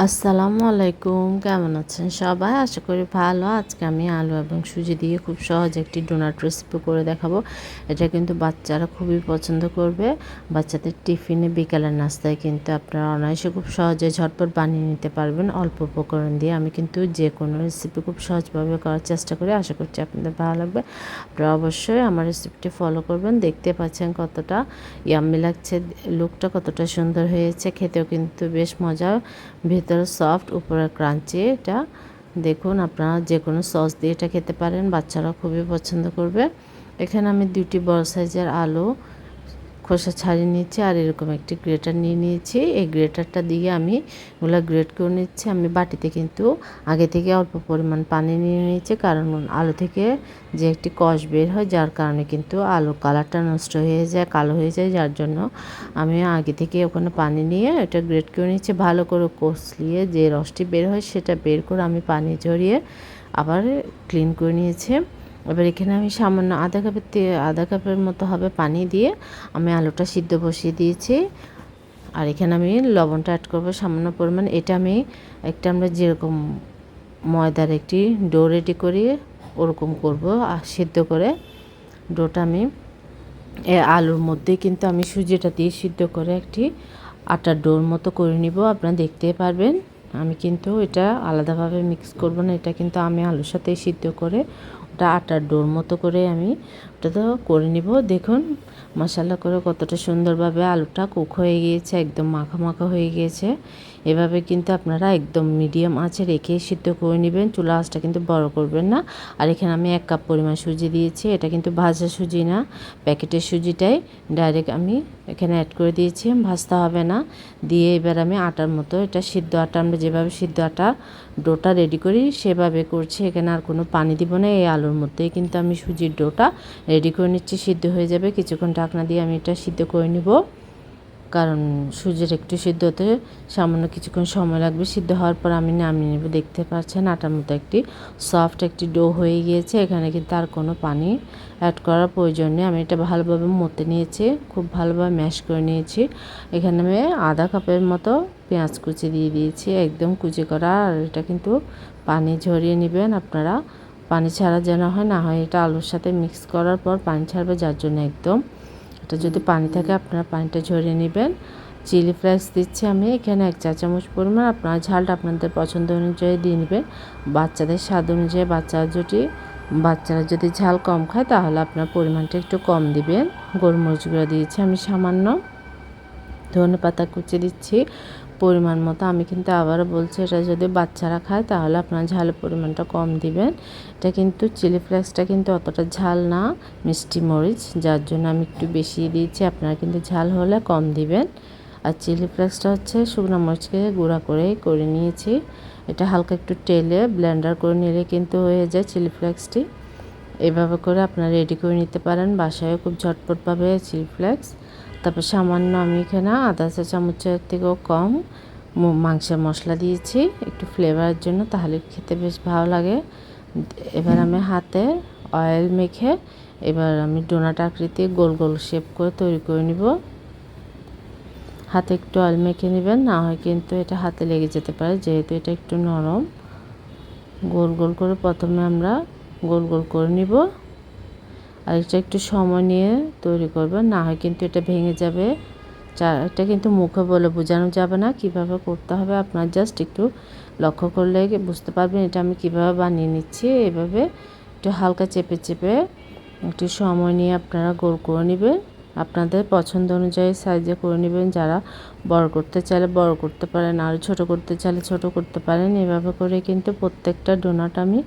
আসসালামু আলাইকুম, কেমন আছেন সবাই? আশা করি ভালো। আজকে আমি আলু এবং সুজি দিয়ে খুব সহজ একটি ডোনাট রেসিপি করে দেখাবো। এটা কিন্তু বাচ্চারা খুবই পছন্দ করবে। বাচ্চাদের টিফিনে বিকালের নাস্তায় কিন্তু আপনারা অনায়াসে খুব সহজে ঝটপট বানিয়ে নিতে পারবেন অল্প উপকরণ দিয়ে। আমি কিন্তু যে কোনো রেসিপি খুব সহজভাবে করার চেষ্টা করি। আশা করছি আপনাদের ভালো লাগবে। আপনারা অবশ্যই আমার রেসিপিটি ফলো করবেন। দেখতে পাচ্ছেন কতটা ইয়াম্মি লাগছে, লুকটা কতটা সুন্দর হয়েছে, খেতেও কিন্তু বেশ মজা, ভেতরে সফট উপরে ক্রাঞ্চি। এটা দেখুন, আপনারা যে কোনো সস দিয়ে এটা খেতে পারেন, বাচ্চারা খুবই পছন্দ করবে। এখানে আমি 2টি বড় সাইজের আলু খোসা ছাড়িয়ে নিয়েছি আর এরকম একটি গ্রেটার নিয়ে নিয়েছি। এই গ্রেটারটা দিয়ে আমি ওগুলো গ্রেট করে নিচ্ছি। আমি বাটিতে কিন্তু আগে থেকে অল্প পরিমাণ পানি নিয়ে নিয়েছি, কারণ আলু থেকে যে একটি কষ বের হয়, যার কারণে কিন্তু আলুর কালারটা নষ্ট হয়ে যায়, কালো হয়ে যায়। যার জন্য আমি আগে থেকে ওখানে পানি নিয়ে এটা গ্রেট করে নিচ্ছি। ভালো করে কষলিয়ে যে রসটি বের হয় সেটা বের করে আমি পানি ঝরিয়ে আবার ক্লিন করে নিয়েছি। এবার এখানে আমি সামান্য আধা কাপের মতো হবে পানি দিয়ে আমি আলুটা সিদ্ধ বসিয়ে দিয়েছি। আর এখানে আমি লবণটা অ্যাড করবো সামান্য পরিমাণ। এটা আমি আমরা যেরকম ময়দার একটি ডো রেডি করি ওরকম করব, আর সিদ্ধ করে ডোটা আমি আলুর মধ্যে কিন্তু আমি সুজিটা দিয়ে সিদ্ধ করে একটি আটার ডোর মতো করে নিব। আপনারা দেখতেই পারবেন আমি কিন্তু এটা আলাদাভাবে মিক্স করব না, এটা কিন্তু আমি আলুর সাথে সিদ্ধ করে ওটা আটার ডোর মতো করে আমি ওটা তো করে নিব। দেখুন মশলা করে কতটা সুন্দরভাবে আলুটা কুক হয়ে গিয়েছে, একদম মাখা মাখা হয়ে গিয়েছে। এভাবে কিন্তু আপনারা একদম মিডিয়াম আঁচে রেখে সিদ্ধ করে নেবেন, চুলা আঁচটা কিন্তু বড় করবেন না। আর এখানে আমি 1 কাপ পরিমাণ সুজি দিয়েছি, এটা কিন্তু ভাজা সুজি না, প্যাকেটের সুজিটাই ডাইরেক্ট আমি এখানে অ্যাড করে দিয়েছি, ভাজতে হবে না। দিয়ে এবার আমি আটার মতো, এটা সিদ্ধ আটা, আমরা যেভাবে সিদ্ধ আটা ডোটা রেডি করি সেভাবে করছি। এখানে আর কোনো পানি দিব না, এই আলুর মধ্যেই কিন্তু আমি সুজির ডোটা রেডি করে নিচ্ছি। সিদ্ধ হয়ে যাবে, কিছুক্ষণ ঢাকনা দিয়ে আমি এটা সিদ্ধ করে নিব, কারণ সুজির একটু সিদ্ধ হতে সামান্য কিছুক্ষণ সময় লাগবে। সিদ্ধ হওয়ার পর আমি নামিয়ে নেব। দেখতে পাচ্ছেন আটার মতো একটি সফট একটি ডো হয়ে গিয়েছে। এখানে কিন্তু আর কোনো পানি অ্যাড করার প্রয়োজন নেই। আমি এটা ভালোভাবে মতে নিয়েছি, খুব ভালোভাবে ম্যাশ করে নিয়েছি। এখানে আমি আধা কাপের মতো পেঁয়াজ কুচি দিয়ে দিয়েছি, একদম কুচি করা। আর এটা কিন্তু পানি ঝরিয়ে নেবেন আপনারা, পানি ছাড়া যেন হয় না হয় এটা আলুর সাথে মিক্স করার পর পানি ছাড়বে, যার জন্য একদম এটা যদি পানি থাকে আপনারা পানিটা ঝরিয়ে নেবেন। চিলি ফ্লেক্স দিচ্ছি আমি এখানে 1 চা চামচ পরিমাণ, আপনারা ঝালটা আপনাদের পছন্দ অনুযায়ী দিয়ে নেবেন, বাচ্চাদের স্বাদ অনুযায়ী। বাচ্চারা যদি ঝাল কম খায় তাহলে আপনার পরিমাণটা একটু কম দিবেন। গোলমরিচ গুঁড়ো দিয়েছি আমি সামান্য, ধনেপাতা কুচি দিচ্ছি পরিমাণ মতো। আমি কিন্তু আবারও বলছি, এটা যদি বাচ্চারা খায় তাহলে আপনার ঝালের পরিমাণটা কম দিবেন। এটা কিন্তু চিলি ফ্লেক্সটা কিন্তু অতটা ঝাল না, মিষ্টি মরিচ, যার জন্য আমি একটু বেশি দিয়েছি। আপনারা কিন্তু ঝাল হলে কম দিবেন। আর চিলি ফ্লেক্সটা হচ্ছে শুকনো মরিচকে গুঁড়া করে নিয়েছি। এটা হালকা একটু টেলে ব্লেন্ডার করে নিলে কিন্তু হয়ে যায় চিলি ফ্লেক্সটি। এভাবে করে আপনারা রেডি করে নিতে পারেন বাসায় খুব ঝটপটভাবে চিলি ফ্লেক্স। তারপর সামান্য আমি এখানে আধা চা চামচের থেকেও কম মাংসের মশলা দিয়েছি একটু ফ্লেভারের জন্য, তাহলে খেতে বেশ ভালো লাগে। এবার আমি হাতে অয়েল মেখে এবার আমি ডোনাট আকৃতি গোল গোল শেপ করে তৈরি করে নিব। হাতে একটু অয়েল মেখে নেবেন, না হয় কিন্তু এটা হাতে লেগে যেতে পারে, যেহেতু এটা একটু নরম। গোল গোল করে প্রথমে আমরা গোল গোল করে নিব। আর এটা একটু সময় নিয়ে তৈরি করবেন, না হয় কিন্তু এটা ভেঙে যাবে। এটা কিন্তু মুখে বলে বোঝানো যাবে না কিভাবে করতে হবে, আপনার জাস্ট একটু লক্ষ্য করলে বুঝতে পারবেন এটা আমি কিভাবে বানিয়ে নিচ্ছি। এভাবে একটু হালকা চেপে চেপে একটু সময় নিয়ে আপনারা গোল করে নেবেন, আপনাদের পছন্দ অনুযায়ী সাইজে করে নেবেন। যারা বড় করতে চাইলে বড় করতে পারেন, আর ছোট করতে চাইলে ছোট করতে পারেন। এভাবে করে কিন্তু প্রত্যেকটা ডোনাট আমি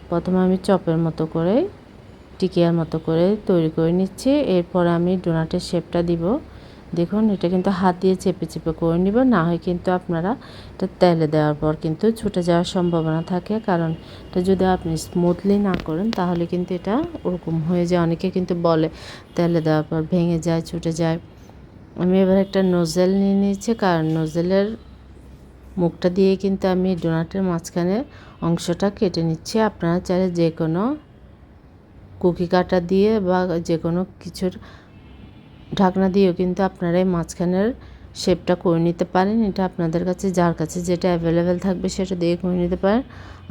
প্রথমে আমি চপের মতো করে টিকিয়ার মতো করে তৈরি করে নিচ্ছি। এরপর আমি ডোনাটের শেপটা দিব। দেখুন এটা কিন্তু হাত দিয়ে চেপে চেপে করে নিব, না হয় কিন্তু আপনারা এটা তেলে দেওয়ার পর কিন্তু ছুটে যাওয়ার সম্ভাবনা থাকে, কারণ এটা যদি আপনি স্মুথলি না করেন তাহলে কিন্তু এটা ওরকম হয়ে যায়। অনেকে কিন্তু বলে তেলে দেওয়ার পর ভেঙে যায়, ছুটে যায়। আমি এবার একটা নোজেল নিয়ে নিয়েছি, কারণ নোজেলের মুখটা দিয়ে কিন্তু আমি ডোনাটের মাঝখানে অংশটা কেটে নিচ্ছি। আপনারা চাইলে যে কোনো কুকি কাটা দিয়ে বা যে কোনো কিছুর ঢাকনা দিয়েও কিন্তু আপনারা এই মাঝখানের শেপটা করে নিতে পারেন। এটা আপনাদের কাছে যার কাছে যেটা অ্যাভেলেবেল থাকবে সেটা দিয়ে করে নিতে পারেন।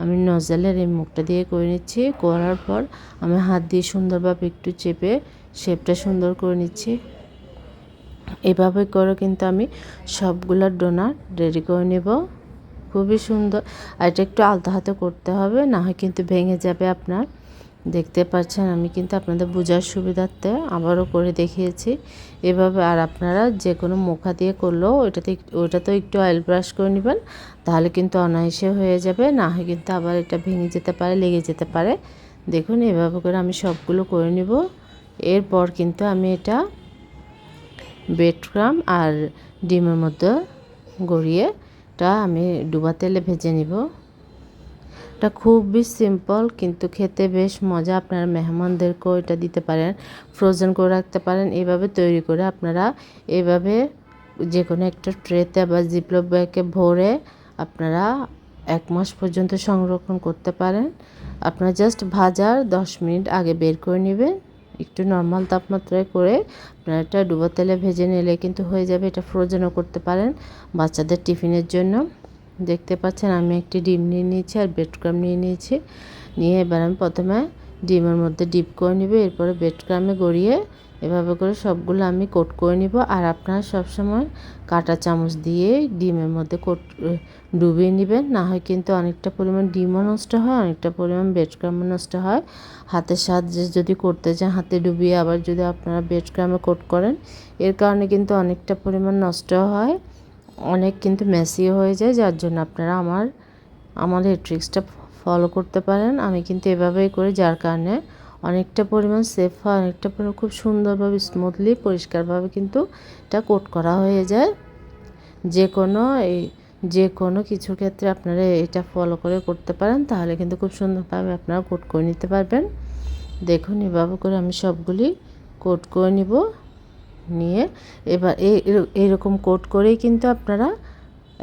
আমি নজলের এই মুখটা দিয়ে করে নিচ্ছি। করার পর আমি হাত দিয়ে সুন্দরভাবে একটু চেপে শেপটা সুন্দর করে নিচ্ছি। এভাবে করে কিন্তু আমি সবগুলো ডোনাট রেডি করে নেব। খুবই সুন্দর, আর এটা একটু আলতো হাতে করতে হবে, না হয় কিন্তু ভেঙে যাবে আপনার। দেখতে পাচ্ছেন আমি কিন্তু আপনাদের বোঝার সুবিধার্থে আবারও করে দেখিয়েছি এভাবে। আর আপনারা যে কোনো মুখা দিয়ে করলেও ওইটাতেও একটু অয়েল ব্রাশ করে নেবেন, তাহলে কিন্তু অনায়াসে হয়ে যাবে, না হয় কিন্তু আবার এটা ভেঙে যেতে পারে, লেগে যেতে পারে। দেখুন এভাবে করে আমি সবগুলো করে নিব। এরপর কিন্তু আমি এটা ব্রেড ক্রাম আর ডিমের মধ্যে গড়িয়ে আমি ডুবা তেলে ভেজে নিব। এটা খুবই সিম্পল কিন্তু খেতে বেশ মজা। আপনারা মেহমানদেরকেও এটা দিতে পারেন, ফ্রোজেন করে রাখতে পারেন। এভাবে তৈরি করে আপনারা এভাবে যে কোনো একটা ট্রেতে বা জিপলক ব্যাগে ভরে আপনারা 1 মাস পর্যন্ত সংরক্ষণ করতে পারেন। আপনারা জাস্ট ভাজার 10 মিনিট আগে বের করে নেবেন, একটু নর্মাল তাপমাত্রায় করে আপনারা এটা ডুবো তেলে ভেজে নিলে কিন্তু হয়ে যাবে। এটা ফ্রোজেনও করতে পারেন বাচ্চাদের টিফিনের জন্য। দেখতে পাচ্ছেন আমি একটি ডিম নিয়ে নিয়েছি আর ব্রেড ক্রাম নিয়ে নিয়েছি। নিয়ে এবার আমি প্রথমে ডিমের মধ্যে ডিপ করে নিব, এরপরে ব্রেড ক্রামে গড়িয়ে এভাবে করে সবগুলো আমি কোট করে নিব। আর আপনারা সবসময় কাঁটা চামচ দিয়ে ডিমের মধ্যে ডুবিয়ে নেবেন, না হয় কিন্তু অনেকটা পরিমাণ ডিমও নষ্ট হয়, অনেকটা পরিমাণ ব্রেড ক্রামও নষ্ট হয়। হাতের সাহায্যে যদি করতে চান হাতে ডুবিয়ে আবার যদি আপনারা ব্রেড ক্রামে কোট করেন, এর কারণে কিন্তু অনেকটা পরিমাণ নষ্ট হয়, অনেক কিন্তু মেসিও হয়ে যায়। যার জন্য আপনারা আমার এই ট্রিক্সটা ফলো করতে পারেন। আমি কিন্তু এভাবেই করি, যার কারণে অনেকটা পরিমাণ সেফ হয়, অনেকটা পরিমাণ খুব সুন্দরভাবে স্মুথলি পরিষ্কারভাবে কিন্তু এটা কোট করা হয়ে যায়। যে কোনো কিছুর ক্ষেত্রে আপনারা এটা ফলো করে করতে পারেন, তাহলে কিন্তু খুব সুন্দরভাবে আপনারা কোট করে নিতে পারবেন। দেখুন এভাবে করে আমি সবগুলি কোট করে নিব। নিয়ে এবার এইরকম কোট করেই কিন্তু আপনারা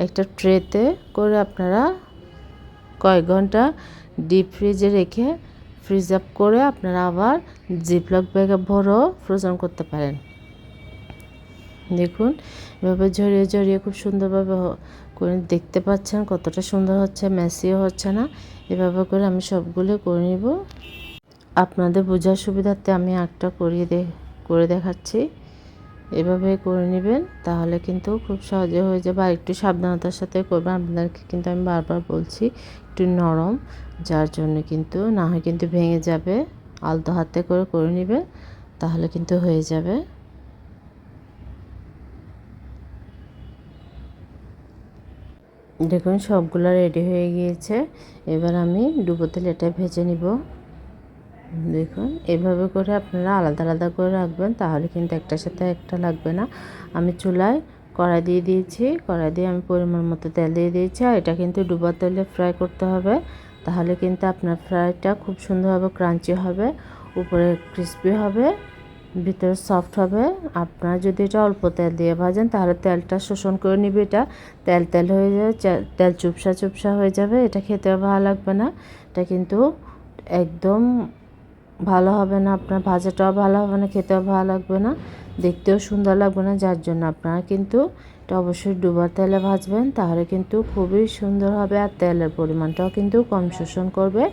একটা ট্রেতে করে আপনারা কয়েক ঘন্টা ডিপ ফ্রিজে রেখে ফ্রিজ আপ করে আপনারা আবার জিপলক ব্যাগে ভরেও ফ্রোজেন করতে পারেন। দেখুন এভাবে ঝরিয়ে ঝরিয়ে খুব সুন্দরভাবে করে দেখতে পাচ্ছেন কতটা সুন্দর হচ্ছে, মেসিও হচ্ছে না। এভাবে করে আমি সবগুলো করে নিব। আপনাদের বোঝার সুবিধার্থে আমি একটা করে দেখাচ্ছি। এভাবে করে নেবেন, তাহলে কিন্তু খুব সহজে হয়ে যাবে। আর একটু সাবধানতার সাথে করবেন, আপনাদেরকে কিন্তু আমি বারবার বলছি একটু নরম, যার জন্য কিন্তু না হয় কিন্তু ভেঙে যাবে। আলতো হাতে করে নেবে, তাহলে কিন্তু হয়ে যাবে। দেখুন সবগুলো রেডি হয়ে গিয়েছে। এবার আমি ডুবো তেলে এটা ভেজে নিব। দেখুন এভাবে করে আপনারা আলাদা আলাদা করে রাখবেন, তাহলে কিন্তু একটার সাথে একটা লাগবে না। আমি চুলায় কড়াই দিয়ে দিয়েছি, কড়াই দিয়ে আমি পরিমাণ মতো তেল দিয়ে দিয়েছি। আর এটা কিন্তু ডুবা তেলে ফ্রাই করতে হবে, তাহলে কিন্তু আপনার ফ্রাইটা খুব সুন্দরভাবে ক্রাঞ্চি হবে, উপরে ক্রিসপি হবে, ভিতরে সফট হবে। আপনারা যদি এটা অল্প তেল দিয়ে ভাজেন তাহলে তেলটা শোষণ করে নিবে, এটা তেল তেল হয়ে যাবে, তেল চুপসা চুপসা হয়ে যাবে, এটা খেতেও ভালো লাগবে না। এটা কিন্তু একদম ভালো হবে না, আপনার ভাজাটাও ভালো হবে না, খেতেও ভালো লাগবে না, দেখতেও সুন্দর লাগবে না। যার জন্য আপনারা কিন্তু এটা অবশ্যই ডুবা তেলে ভাজবেন, তাহলে কিন্তু খুবই সুন্দর হবে। আর তেলের পরিমাণটাও কিন্তু কম শোষণ করবে।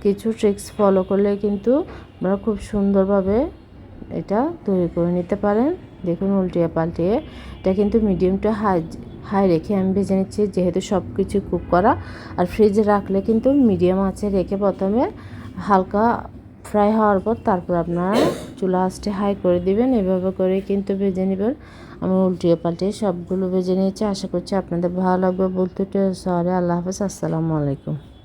কিছু ট্রিক্স ফলো করলে কিন্তু আপনারা খুব সুন্দরভাবে এটা তৈরি করে নিতে পারেন। দেখুন উল্টিয়ে পাল্টিয়ে এটা কিন্তু মিডিয়াম টু হাই রেখে আমি ভেজে নিচ্ছি, যেহেতু সব কিছু কুক করা। আর ফ্রিজে রাখলে কিন্তু মিডিয়াম আঁচে রেখে প্রথমে হালকা ফ্রাই হওয়ার পর তারপর আপনারা চুলা আঁচটা হাই করে দিবেন। এভাবে করে কিন্তু ভেজে নেবেন। আমি উল্টিয়ে পাল্টিয়ে সবগুলো ভেজে নিয়েছি। আশা করছি আপনাদের ভালো লাগবে। বলতে সরি, আল্লাহ হাফেজ, আসসালামু আলাইকুম।